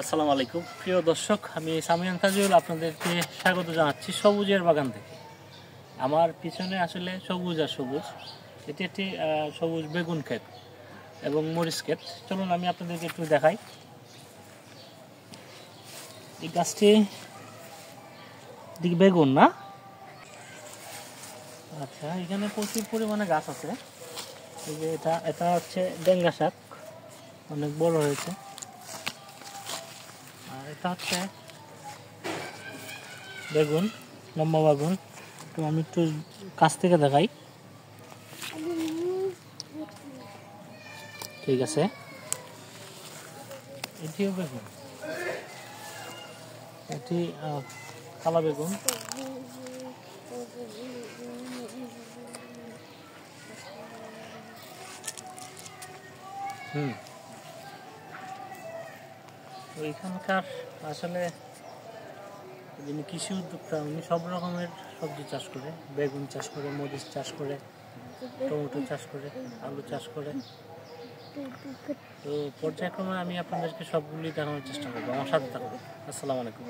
আসসালামু আলাইকুম প্রিয় দর্শক, আমি সামিয়ান তাজিউল আপনাদেরকে স্বাগত জানাচ্ছি সবুজের বাগান থেকে। আমার পিছনে আসলে সবুজ আর সবুজ, এটি একটি সবুজ বেগুন ক্ষেত এবং মরিচ ক্ষেত। চলুন আমি আপনাদেরকে একটু দেখাই। এই গাছটি দিকে বেগুন না, আচ্ছা এখানে প্রচুর পরিমাণে গাছ আছে। এই যে এটা এটা হচ্ছে ডেঙ্গা শাক, অনেক বড় হয়েছে। আর এটা হচ্ছে বেগুন, লম্বা বেগুন। তো আমি একটু কাছ থেকে দেখাই। ঠিক আছে, এটিও বেগুন, এটি কালা বেগুন। তো এখানকার আসলে যিনি কৃষি উদ্যোক্তা, উনি সব রকমের সবজি চাষ করে, বেগুন চাষ করে, মরিচ চাষ করে, টমেটো চাষ করে, আলু চাষ করে। তো পর্যায়ক্রমে আমি আপনাদেরকে সবগুলি দেখানোর চেষ্টা করবো, আমার সাথে থাকুন। আসসালামু আলাইকুম।